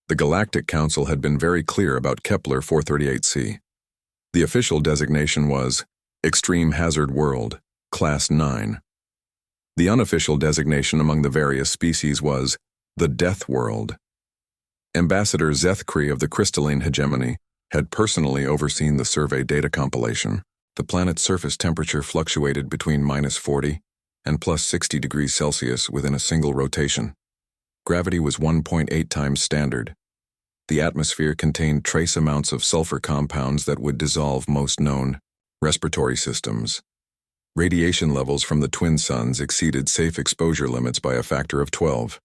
The Galactic Council had been very clear about Kepler 438c. The official designation was Extreme Hazard World, Class 9. The unofficial designation among the various species was the Death World. Ambassador Zethkri of the Crystalline Hegemony had personally overseen the survey data compilation. The planet's surface temperature fluctuated between -40 and +60 degrees Celsius within a single rotation. Gravity was 1.8 times standard. The atmosphere contained trace amounts of sulfur compounds that would dissolve most known respiratory systems. Radiation levels from the twin suns exceeded safe exposure limits by a factor of 12.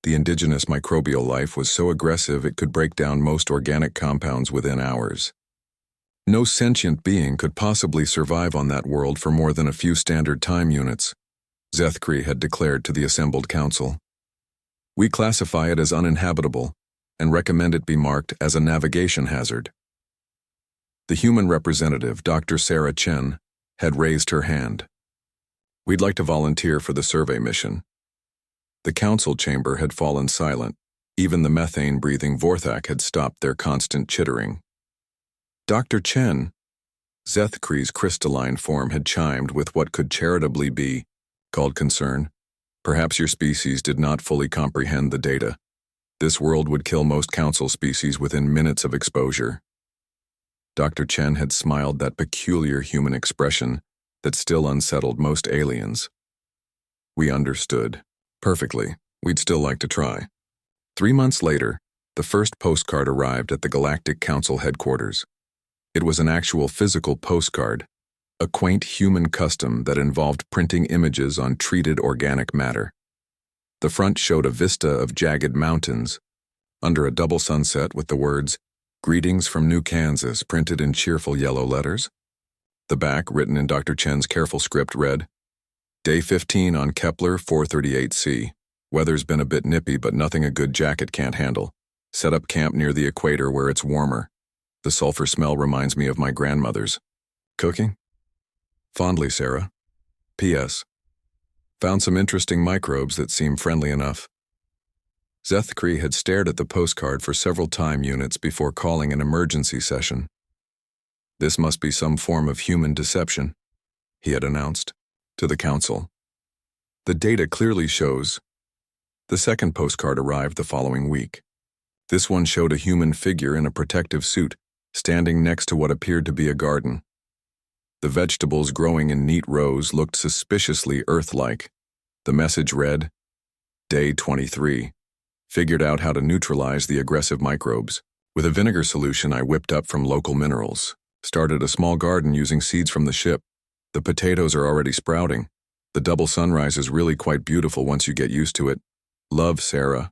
The indigenous microbial life was so aggressive it could break down most organic compounds within hours. No sentient being could possibly survive on that world for more than a few standard time units, Zethkri had declared to the assembled council. We classify it as uninhabitable and recommend it be marked as a navigation hazard. The human representative, Dr. Sarah Chen, had raised her hand. We'd like to volunteer for the survey mission. The council chamber had fallen silent. Even the methane-breathing Vorthak had stopped their constant chittering. Dr. Chen, Zethkri's crystalline form had chimed with what could charitably be called concern. Perhaps your species did not fully comprehend the data. This world would kill most council species within minutes of exposure. Dr. Chen had smiled that peculiar human expression that still unsettled most aliens. We understood. Perfectly. We'd still like to try. 3 months later, the first postcard arrived at the Galactic Council headquarters. It was an actual physical postcard, a quaint human custom that involved printing images on treated organic matter. The front showed a vista of jagged mountains, under a double sunset with the words, "Greetings from New Kansas," printed in cheerful yellow letters. The back, written in Dr. Chen's careful script, read, Day 15 on Kepler 438c. Weather's been a bit nippy, but nothing a good jacket can't handle. Set up camp near the equator where it's warmer. The sulfur smell reminds me of my grandmother's. Cooking? Fondly, Sarah. P.S. Found some interesting microbes that seem friendly enough. Zethkri had stared at the postcard for several time units before calling an emergency session. This must be some form of human deception, he had announced to the council. The data clearly shows. The second postcard arrived the following week. This one showed a human figure in a protective suit, standing next to what appeared to be a garden. The vegetables growing in neat rows looked suspiciously Earth-like. The message read, Day 23. Figured out how to neutralize the aggressive microbes. With a vinegar solution I whipped up from local minerals. Started a small garden using seeds from the ship. The potatoes are already sprouting. The double sunrise is really quite beautiful once you get used to it. Love, Sarah.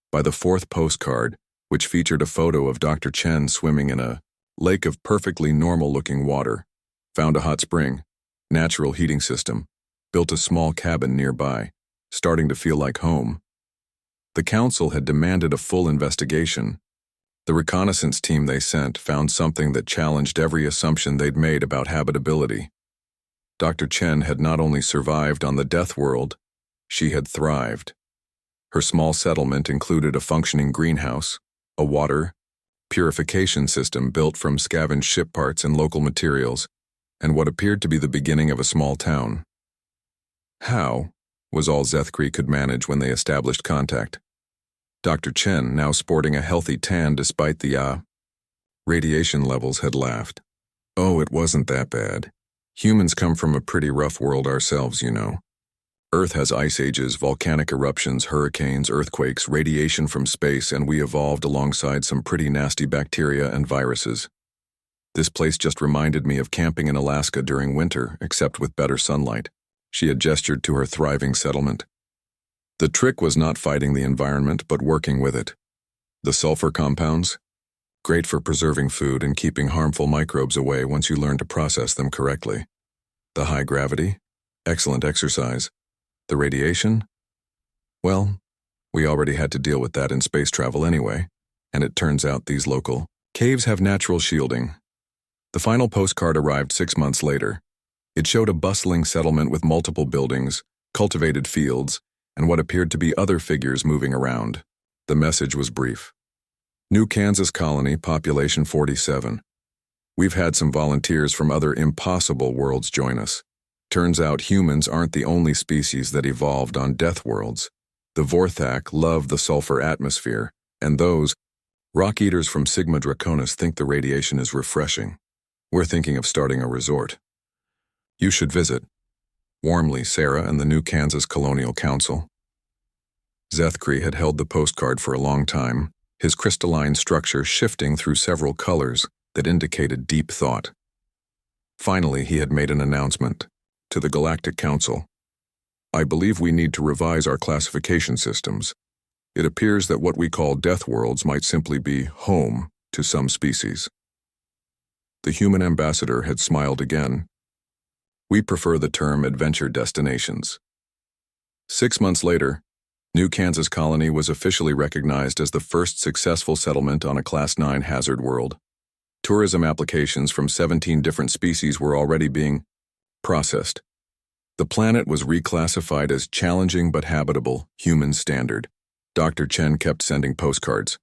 By the fourth postcard, which featured a photo of Dr. Chen swimming in a lake of perfectly normal-looking water, found a hot spring, natural heating system, built a small cabin nearby, starting to feel like home. The council had demanded a full investigation. The reconnaissance team they sent found something that challenged every assumption they'd made about habitability. Dr. Chen had not only survived on the Death World, she had thrived. Her small settlement included a functioning greenhouse, a water purification system built from scavenged ship parts and local materials, and what appeared to be the beginning of a small town. How was all Zethkri could manage when they established contact. Dr. Chen, now sporting a healthy tan despite the radiation levels, had laughed. Oh, it wasn't that bad. Humans come from a pretty rough world ourselves, you know. Earth has ice ages, volcanic eruptions, hurricanes, earthquakes, radiation from space, and we evolved alongside some pretty nasty bacteria and viruses. This place just reminded me of camping in Alaska during winter, except with better sunlight. She had gestured to her thriving settlement. The trick was not fighting the environment, but working with it. The sulfur compounds? Great for preserving food and keeping harmful microbes away once you learn to process them correctly. The high gravity? Excellent exercise. The radiation? Well, we already had to deal with that in space travel anyway, and it turns out these local caves have natural shielding. The final postcard arrived 6 months later. It showed a bustling settlement with multiple buildings, cultivated fields, and what appeared to be other figures moving around. The message was brief. New Kansas Colony, population 47. We've had some volunteers from other impossible worlds join us. Turns out humans aren't the only species that evolved on death worlds. The Vorthak love the sulfur atmosphere, and those rock eaters from Sigma Draconis think the radiation is refreshing. We're thinking of starting a resort. You should visit. Warmly, Sarah and the New Kansas Colonial Council. Zethkri had held the postcard for a long time, his crystalline structure shifting through several colors that indicated deep thought. Finally, he had made an announcement to the Galactic Council. I believe we need to revise our classification systems. It appears that what we call death worlds might simply be home to some species. The human ambassador had smiled again. We prefer the term adventure destinations. 6 months later, New Kansas Colony was officially recognized as the first successful settlement on a Class 9 hazard world. Tourism applications from 17 different species were already being processed. The planet was reclassified as challenging but habitable, human standard. Dr. Chen kept sending postcards.